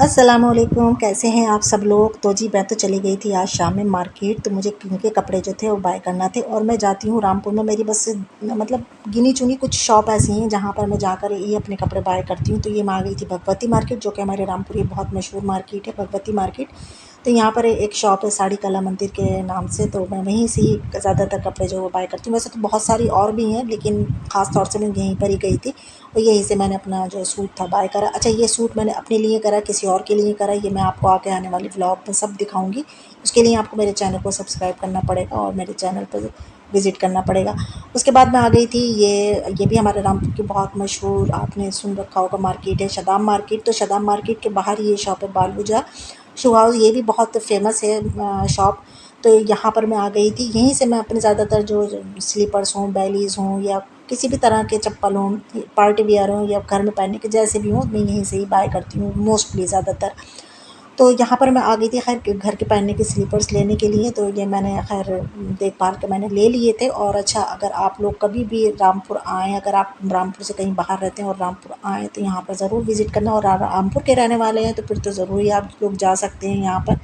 अस्सलामुअलैकुम, कैसे हैं आप सब लोग। तो जी मैं तो चली गई थी आज शाम में मार्केट। तो मुझे उनके कपड़े जो थे वो बाय करना थे और मैं जाती हूँ रामपुर में। मेरी बस मतलब गिनी चुनी कुछ शॉप ऐसी हैं जहाँ पर मैं जाकर ये अपने कपड़े बाय करती हूँ। तो ये मैं आ गई थी भगवती मार्केट, जो कि हमारे रामपुर की बहुत मशहूर मार्केट है भगवती मार्केट। तो यहाँ पर एक शॉप है साड़ी कला मंदिर के नाम से, तो मैं वहीं से ही ज़्यादातर कपड़े जो वो बाय करती हूँ। वैसे तो बहुत सारी और भी हैं, लेकिन ख़ास तौर से मैं यहीं पर ही गई थी और यहीं से मैंने अपना जो सूट था बाय करा। अच्छा, ये सूट मैंने अपने लिए करा, किसी और के लिए करा, ये मैं आपको आगे आने वाली व्लॉग में सब दिखाऊंगी। उसके लिए आपको मेरे चैनल को सब्सक्राइब करना पड़ेगा और मेरे चैनल पर विज़िट करना पड़ेगा। उसके बाद मैं आ गई थी, ये भी हमारे रामपुर की बहुत मशहूर, आपने सुन रखा होगा, मार्केट है शदाब मार्केट। तो शदाब मार्केट के बाहर ये शॉप है बालूजा शू हाउस। ये भी बहुत फेमस है शॉप। तो यहाँ पर मैं आ गई थी, यहीं से मैं अपने ज़्यादातर जो स्लीपर्स हों, बैलीज़ हों, या किसी भी तरह के चप्पल हों, पार्टी वियर हों या घर में पहनने के जैसे भी हों, मैं यहीं से ही बाय करती हूँ मोस्टली ज़्यादातर। तो यहाँ पर मैं आ गई थी खैर घर के पहनने के स्लीपर्स लेने के लिए। तो ये मैंने खैर देख-भाल के मैंने ले लिए थे। और अच्छा, अगर आप लोग कभी भी रामपुर आएँ, अगर आप रामपुर से कहीं बाहर रहते हैं और रामपुर आएँ तो यहाँ पर ज़रूर विज़िट करना। और रामपुर के रहने वाले हैं तो फिर तो ज़रूर ही आप लोग जा सकते हैं यहाँ पर।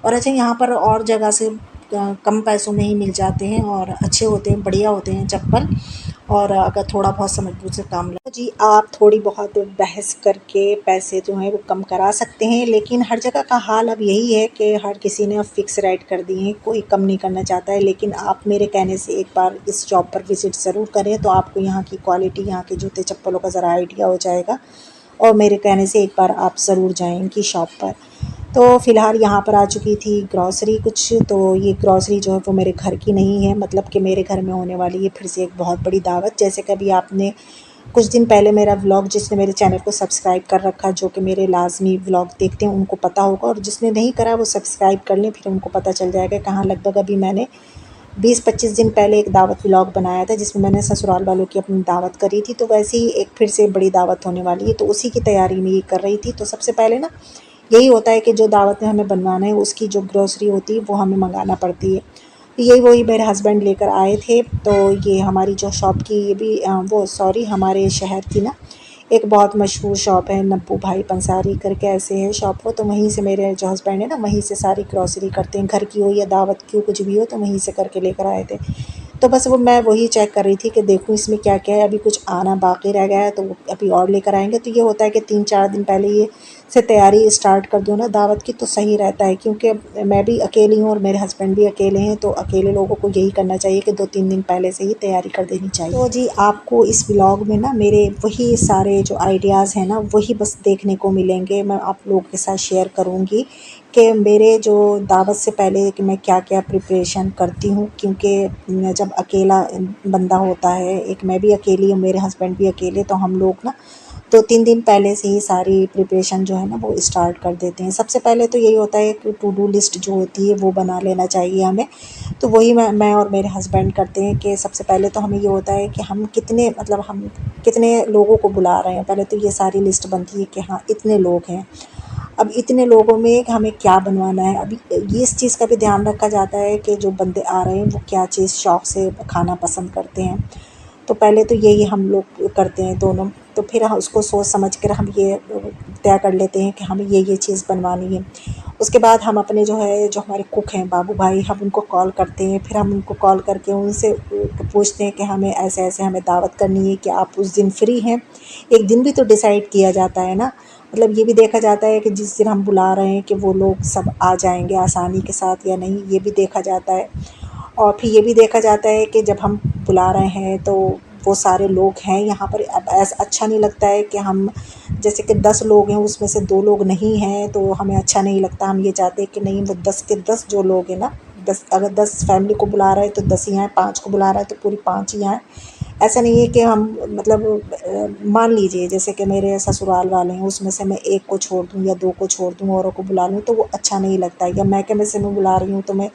और अच्छा, यहाँ पर और जगह से कम पैसों में ही मिल जाते हैं और अच्छे होते हैं, बढ़िया होते हैं चप्पल। और अगर थोड़ा बहुत समझ-बूझ से काम लें जी, आप थोड़ी बहुत बहस करके पैसे जो हैं वो कम करा सकते हैं। लेकिन हर जगह का हाल अब यही है कि हर किसी ने अब फ़िक्स रेट कर दिए हैं, कोई कम नहीं करना चाहता है। लेकिन आप मेरे कहने से एक बार इस शॉप पर विज़िट ज़रूर करें, तो आपको यहाँ की क्वालिटी, यहाँ के जूते चप्पलों का ज़रा आइडिया हो जाएगा। और मेरे कहने से एक बार आप ज़रूर जाएँ इनकी शॉप पर। तो फ़िलहाल यहाँ पर आ चुकी थी ग्रॉसरी कुछ। तो ये ग्रॉसरी जो है वो मेरे घर की नहीं है, मतलब कि मेरे घर में होने वाली है फिर से एक बहुत बड़ी दावत। जैसे कभी आपने कुछ दिन पहले मेरा व्लॉग, जिसने मेरे चैनल को सब्सक्राइब कर रखा, जो कि मेरे लाज़मी व्लॉग देखते हैं उनको पता होगा, और जिसने नहीं करा वो सब्सक्राइब कर लें, फिर उनको पता चल जाएगा कहाँ। लगभग अभी मैंने 20-25 दिन पहले एक दावत व्लॉग बनाया था जिसमें मैंने ससुराल वालों की अपनी दावत करी थी। तो वैसे ही एक फिर से बड़ी दावत होने वाली है, तो उसी की तैयारी में ये कर रही थी। तो सबसे पहले ना यही होता है कि जो दावत में हमें बनवाना है उसकी जो ग्रोसरी होती है वो हमें मंगाना पड़ती है। तो यही वही मेरे हस्बैंड लेकर आए थे। तो ये हमारी जो शॉप की, ये भी वो सॉरी हमारे शहर की ना एक बहुत मशहूर शॉप है, नब्बू भाई पंसारी करके ऐसे है शॉप वो। तो वहीं से मेरे जो हस्बैंड है ना, वहीं से सारी ग्रॉसरी करते हैं, घर की हो या दावत की हो, कुछ भी हो, तो वहीं से करके लेकर आए थे। तो बस वो मैं वही चेक कर रही थी कि देखूँ इसमें क्या-क्या है। अभी कुछ आना बाकी रह गया है तो वो अभी और लेकर आएँगे। तो ये होता है कि 3-4 दिन पहले ये से तैयारी स्टार्ट कर दो ना दावत की, तो सही रहता है। क्योंकि मैं भी अकेली हूँ और मेरे हस्बैंड भी अकेले हैं, तो अकेले लोगों को यही करना चाहिए कि 2-3 दिन पहले से ही तैयारी कर देनी चाहिए। तो जी आपको इस व्लॉग में ना मेरे वही सारे जो आइडियाज़ हैं ना, वही बस देखने को मिलेंगे। मैं आप लोगों के साथ शेयर करूँगी कि मेरे जो दावत से पहले कि मैं क्या-क्या प्रिपरेशन करती हूँ। क्योंकि जब अकेला बंदा होता है, एक मैं भी अकेली हूँ, मेरे हस्बैंड भी अकेले, तो हम लोग ना 2-3 दिन पहले से ही सारी प्रिपरेशन जो है ना वो स्टार्ट कर देते हैं। सबसे पहले तो यही होता है कि टू डू लिस्ट जो होती है वो बना लेना चाहिए हमें। तो वही मैं और मेरे हस्बैंड करते हैं कि सबसे पहले तो हमें ये होता है कि हम कितने, मतलब हम कितने लोगों को बुला रहे हैं। पहले तो ये सारी लिस्ट बनती है कि हाँ इतने लोग हैं। अब इतने लोगों में हमें क्या बनवाना है। अभी ये इस चीज़ का भी ध्यान रखा जाता है कि जो बंदे आ रहे हैं वो क्या चीज़ शौक़ से खाना पसंद करते हैं। तो पहले तो यही हम लोग करते हैं दोनों। तो फिर हम उसको सोच समझ कर हम ये तय कर लेते हैं कि हमें ये चीज़ बनवानी है। उसके बाद हम अपने जो है, जो हमारे कुक हैं बाबू भाई, हम उनको कॉल करते हैं। फिर हम उनको कॉल करके उनसे पूछते हैं कि हमें ऐसे-ऐसे हमें दावत करनी है, कि आप उस दिन फ्री हैं? एक दिन भी तो डिसाइड किया जाता है ना। मतलब ये भी देखा जाता है कि जिस दिन हम बुला रहे हैं कि वो लोग सब आ जाएँगे आसानी के साथ या नहीं, ये भी देखा जाता है। और फिर ये भी देखा जाता है कि जब हम बुला रहे हैं तो वो सारे लोग हैं यहाँ पर। अब ऐसा अच्छा नहीं लगता है कि हम जैसे कि 10 लोग हैं उसमें से 2 लोग नहीं हैं, तो हमें अच्छा नहीं लगता। हम ये चाहते हैं कि नहीं, वो 10 के 10 जो लोग हैं ना, 10 अगर 10 फैमिली को बुला रहा है तो 10 ही आएँ, 5 को बुला रहा है तो पूरी 5 ही आएँ। ऐसा नहीं है कि हम मतलब मान लीजिए जैसे कि मेरे ससुराल वाले हैं, उसमें से मैं 1 को छोड़ दूँ या 2 को छोड़ दूँ, औरों को बुला लूँ, तो वो अच्छा नहीं लगता है। या मायके में से मैं बुला रही हूँ तो मैं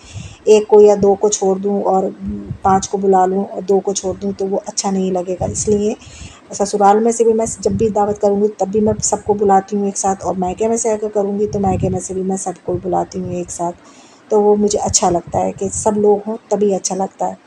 1 को या 2 को छोड़ दूँ और 5 को बुला लूँ और 2 को छोड़ दूँ, तो वो अच्छा नहीं लगेगा। इसलिए ससुराल में से भी मैं जब भी दावत करूँगी तब भी मैं सबको बुलाती हूँ एक साथ, और मायके में से अगर करूँगी तो मायके में से भी मैं सबको बुलाती हूँ एक साथ। तो वो मुझे अच्छा लगता है कि सब लोग हों तभी अच्छा लगता है।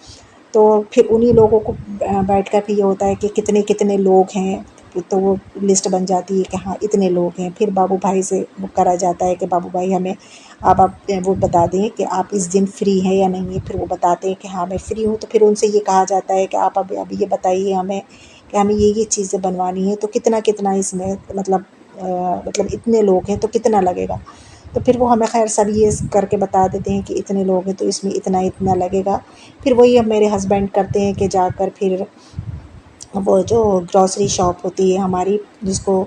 तो फिर उन्हीं लोगों को बैठकर फिर ये होता है कि कितने-कितने लोग हैं। तो वो लिस्ट बन जाती है कि हाँ इतने लोग हैं। फिर बाबू भाई से वो करा जाता है कि बाबू भाई हमें अब आप वो बता दें कि आप इस दिन फ्री हैं या नहीं है। फिर वो बताते हैं कि हाँ मैं फ्री हूँ। तो फिर उनसे ये कहा जाता है कि आप अभी ये बताइए हमें कि हमें ये चीज़ें बनवानी है, तो कितना कितना इसमें मतलब इतने लोग हैं तो कितना लगेगा। तो फिर वो हमें खैर सब ये करके बता देते हैं कि इतने लोग हैं तो इसमें इतना इतना लगेगा। फिर वही अब मेरे हस्बैंड करते हैं कि जाकर फिर वो जो ग्रॉसरी शॉप होती है हमारी जिसको,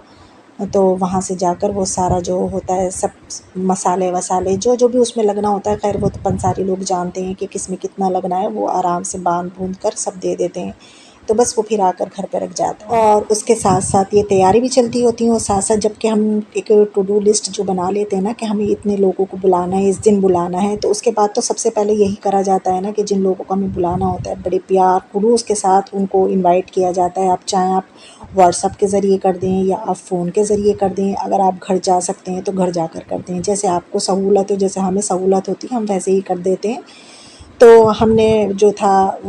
तो वहाँ से जाकर वो सारा जो होता है सब मसाले वसाले जो जो भी उसमें लगना होता है, खैर वो तो पंसारी लोग जानते हैं कि किस में कितना लगना है, वो आराम से बांध बूंद कर सब दे देते हैं। तो बस वो फिर आकर घर पे रख जाता है और उसके साथ साथ ये तैयारी भी चलती होती है। और साथ साथ जबकि हम एक टू डू लिस्ट जो बना लेते हैं ना कि हमें इतने लोगों को बुलाना है, इस दिन बुलाना है, तो उसके बाद तो सबसे पहले यही करा जाता है ना कि जिन लोगों को हमें बुलाना होता है बड़े प्यार खुलूस के साथ उनको इनवाइट किया जाता है। आप चाहें आप व्हाट्सअप के ज़रिए कर दें या आप फ़ोन के ज़रिए कर दें। अगर आप घर जा सकते हैं तो घर जाकर कर दें, जैसे आपको सहूलत हो, जैसे हमें सहूलत होती है हम वैसे ही कर देते हैं। तो हमने जो था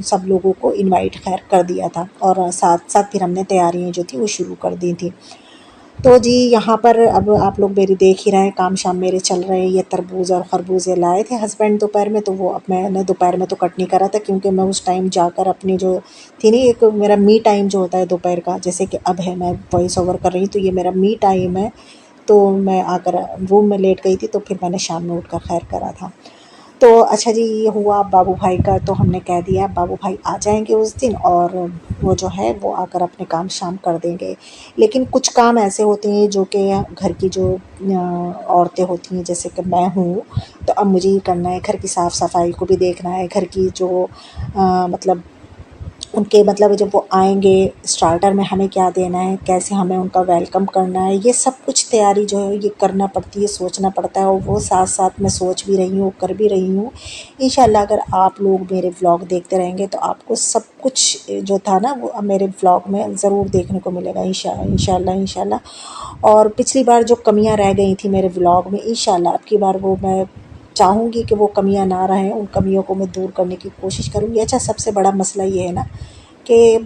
सब लोगों को इनवाइट खैर कर दिया था और साथ साथ फिर हमने तैयारियां जो थी वो शुरू कर दी थी। तो जी यहाँ पर अब आप लोग मेरी देख ही रहे हैं, काम शाम मेरे चल रहे हैं। ये तरबूज और खरबूजे लाए थे हस्बैंड दोपहर में, तो वो अब मैंने दोपहर में तो कट नहीं करा था क्योंकि मैं उस टाइम जाकर अपनी जो थी नहीं, एक मेरा मी टाइम जो होता है दोपहर का, जैसे कि अब है मैं वॉइस ओवर कर रही हूँ तो ये मेरा मी टाइम है। तो मैं आकर रूम में लेट गई थी तो फिर मैंने शाम में उठकर खैर करा था। तो अच्छा जी ये हुआ बाबू भाई का, तो हमने कह दिया बाबू भाई आ जाएंगे उस दिन और वो जो है वो आकर अपने काम शाम कर देंगे। लेकिन कुछ काम ऐसे होते हैं जो कि घर की जो औरतें होती हैं जैसे कि मैं हूँ, तो अब मुझे ये करना है, घर की साफ़ सफाई को भी देखना है, घर की जो मतलब उनके मतलब जब वो आएँगे स्टार्टर में हमें क्या देना है, कैसे हमें उनका वेलकम करना है, ये सब कुछ तैयारी जो है ये करना पड़ती है, सोचना पड़ता है और वो साथ-साथ मैं सोच भी रही हूँ, कर भी रही हूँ। इंशाल्लाह अगर आप लोग मेरे व्लॉग देखते रहेंगे तो आपको सब कुछ जो था ना वो अब मेरे व्लॉग में ज़रूर देखने को मिलेगा इंशाल्लाह इंशाल्लाह। और पिछली बार जो कमियाँ रह गई थी मेरे व्लॉग में, इंशाल्लाह अब की बार वो मैं चाहूँगी कि वो कमियाँ ना रहें, उन कमियों को मैं दूर करने की कोशिश करूँगी। अच्छा सबसे बड़ा मसला ये है ना कि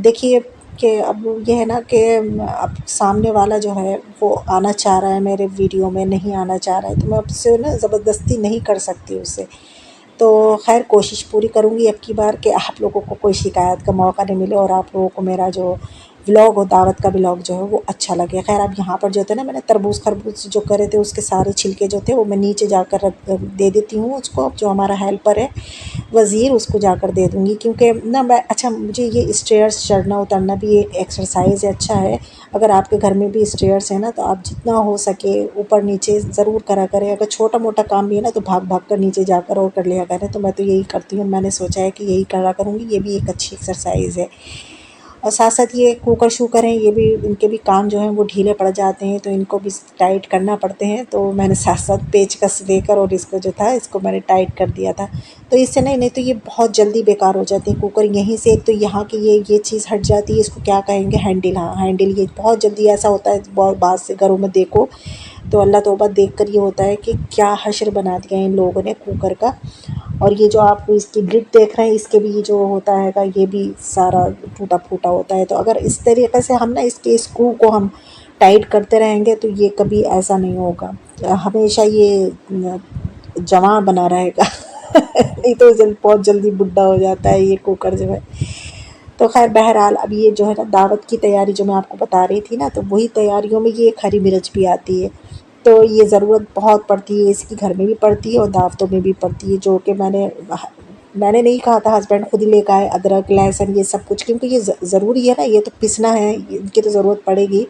देखिए कि अब ये है ना कि अब सामने वाला जो है वो आना चाह रहा है मेरे वीडियो में, नहीं आना चाह रहा है, तो मैं उससे ना ज़बरदस्ती नहीं कर सकती उससे। तो ख़ैर कोशिश पूरी करूँगी अब की बार कि आप लोगों को कोई शिकायत का मौका नहीं मिले और आप लोगों को मेरा जो व्लॉग हो, दावत का व्लॉग जो है वो अच्छा लगे। ख़ैर अब यहाँ पर जो थे ना मैंने तरबूज खरबूज जो करे थे उसके सारे छिलके जो थे वो मैं नीचे जाकर दे देती हूँ उसको। अब जो हमारा हेल्पर है वज़ीर उसको जाकर दे दूँगी क्योंकि ना मैं अच्छा मुझे ये स्टेयर्स चढ़ना उतरना भी एक एक्सरसाइज़ है, अच्छा है। अगर आपके घर में भी स्टेयर्स है ना तो आप जितना हो सके ऊपर नीचे ज़रूर करा करें। अगर छोटा मोटा काम भी है ना तो भाग भाग कर नीचे जाकर और कर लिया करें। तो मैं तो यही करती हूँ, मैंने सोचा है कि यही करा करूँगी, ये भी एक अच्छी एक्सरसाइज़ है। और साथ साथ ये कुकर शूकर हैं, ये भी इनके भी कान जो हैं वो ढीले पड़ जाते हैं तो इनको भी टाइट करना पड़ते हैं। तो मैंने साथ साथ पेचकस लेकर और इसको जो था इसको मैंने टाइट कर दिया था। तो इससे नहीं तो ये बहुत जल्दी बेकार हो जाते हैं कुकर। यहीं से एक तो यहाँ की ये चीज़ हट जाती है, इसको क्या कहेंगे, हैंडल, हाँ हैंडल, ये बहुत जल्दी ऐसा होता है बहुत बाद से घरों में देखो तो अल्लाह तौबा देख कर ये होता है कि क्या हश्र बना दिया इन लोगों ने कुकर का। और ये जो आप इसकी ग्रिप देख रहे हैं इसके भी जो होता है ये भी सारा टूटा फूटा होता है। तो अगर इस तरीके से हम ना इसके स्क्रू को हम टाइट करते रहेंगे तो ये कभी ऐसा नहीं होगा, हमेशा ये जवां बना रहेगा नहीं तो बहुत जल्दी बुढ़ा हो जाता है ये कुकर जो है। तो खैर बहरहाल अब ये जो है ना दावत की तैयारी जो मैं आपको बता रही थी ना, तो वही तैयारियों में ये एक हरी मिर्च भी आती है। तो ये ज़रूरत बहुत पड़ती है, इसकी घर में भी पड़ती है और दावतों में भी पड़ती है, जो कि मैंने नहीं कहा था, हस्बैंड खुद ही लेकर आए अदरक लहसुन ये सब कुछ, क्योंकि ये ज़रूरी है ना, ये तो पिसना है, इनकी तो ज़रूरत पड़ेगी।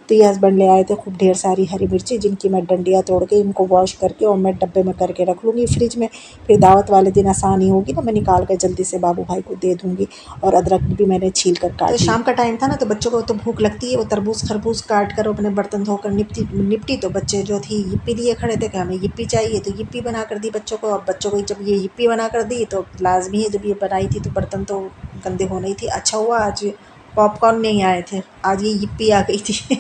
तो ये हस्बैंड ले आए थे खूब ढेर सारी हरी मिर्ची, जिनकी मैं डंडियाँ तोड़ के इनको वॉश करके और मैं डब्बे में करके रख लूँगी फ्रिज में। फिर दावत वाले दिन आसानी होगी ना, मैं निकाल कर जल्दी से बाबू भाई को दे दूँगी। और अदरक भी मैंने छील कर काट, तो शाम का टाइम था ना तो बच्चों को तो भूख लगती है, वो तरबूज खरबूज काट कर अपने बर्तन धोकर निपटी तो बच्चे जो थी yippी लिए खड़े थे कि हमें yippी चाहिए, तो yippी बना कर दी बच्चों को। अब बच्चों को जब ये yippी बना कर दी तो लाजमी है, जब ये बनाई थी तो बर्तन तो गंदे होने ही थे। अच्छा हुआ आज पॉपकॉर्न नहीं आए थे, आज ये yippी आ गई थी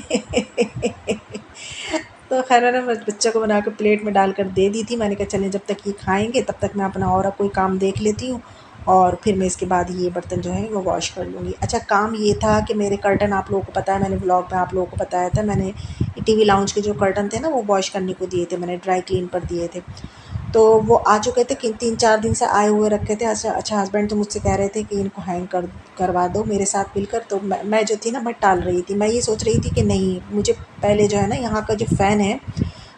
तो खैर मैंने बच्चों को बनाकर प्लेट में डालकर दे दी थी। मैंने कहा चलें जब तक ये खाएंगे तब तक मैं अपना और कोई काम देख लेती हूँ। और फिर मैं इसके बाद ये बर्तन जो है वो वॉश कर लूँगी। अच्छा, काम ये था कि मेरे कर्टन, आप लोगों को पता है, मैंने व्लॉग में आप लोगों को बताया था, मैंने टीवी लाउंज के जो कर्टन थे ना वो वॉश करने को दिए थे, मैंने ड्राई क्लीन पर दिए थे। तो वो आ चुके थे कि 3-4 दिन से आए हुए रखे थे। अच्छा हस्बैंड तो मुझसे कह रहे थे कि इनको हैंग करवा दो मेरे साथ मिलकर। तो मैं जो थी ना, मैं टाल रही थी। मैं ये सोच रही थी कि नहीं, मुझे पहले जो है ना यहाँ का जो फ़ैन है,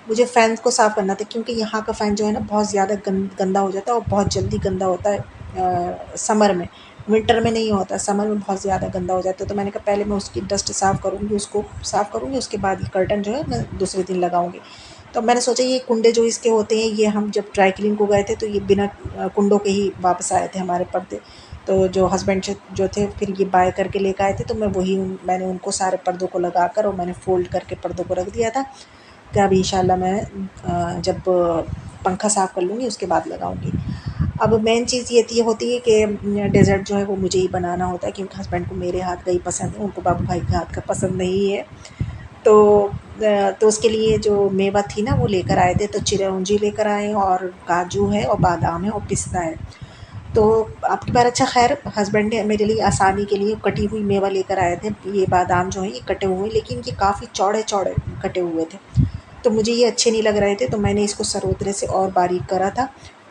मुझे फ़ैन को साफ़ करना था, क्योंकि यहाँ का फ़ैन जो है ना बहुत ज़्यादा गंदा हो जाता है और बहुत जल्दी गंदा होता है समर में। विंटर में नहीं होता, समर में बहुत ज़्यादा गंदा हो जाता है। तो मैंने कहा पहले मैं उसकी डस्ट साफ़ करूँगी, उसको साफ़ करूँगी, उसके बाद ये कर्टन जो है मैं दूसरे दिन लगाऊँगी। तो मैंने सोचा ये कुंडे जो इसके होते हैं, ये हम जब ड्राई क्लीन को गए थे तो ये बिना कुंडों के ही वापस आए थे हमारे पर्दे। तो जो हस्बैंड जो थे फिर ये बाय करके लेकर आए थे, तो मैं वही मैंने उनको सारे पर्दों को लगाकर और मैंने फ़ोल्ड करके पर्दों को रख दिया था कि अब इंशाल्लाह मैं जब पंखा साफ़ कर लूँगी उसके बाद लगाऊँगी। अब मेन चीज़ ये थी होती है कि डेज़र्ट जो है वो मुझे ही बनाना होता है, क्योंकि हस्बैंड को मेरे हाथ का ही पसंद है, उनको बाबू भाई के हाथ का पसंद नहीं है। तो तो उसके लिए जो मेवा थी ना वो लेकर आए थे, तो चिरौंजी लेकर आए और काजू है और बादाम है और पिस्ता है। तो अब की बार अच्छा, ख़ैर हस्बैंड ने मेरे लिए आसानी के लिए कटी हुई मेवा लेकर आए थे। ये बादाम जो हैं ये कटे हुए हैं, लेकिन ये काफ़ी चौड़े-चौड़े कटे हुए थे। तो मुझे ये अच्छे नहीं लग रहे थे, तो मैंने इसको सरोदरे से और बारीक करा था।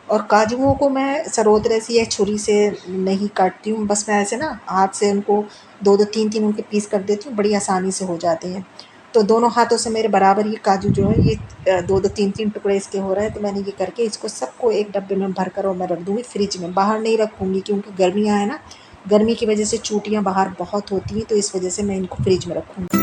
और काजुओं को मैं सरोदरे से या छुरी से नहीं काटती हूँ, बस मैं ऐसे ना हाथ से उनको 2-2 3-3 उनके पीस कर देती हूँ, बड़ी आसानी से हो जाते हैं। तो दोनों हाथों से मेरे बराबर ये काजू जो है ये 2-2 3-3 टुकड़े इसके हो रहे हैं। तो मैंने ये करके इसको सबको एक डब्बे में भर कर और मैं रख दूँगी फ्रिज में, बाहर नहीं रखूँगी, क्योंकि गर्मियाँ हैं ना, गर्मी की वजह से चूटियाँ बाहर बहुत होती हैं, तो इस वजह से मैं इनको फ्रिज में रखूँगी।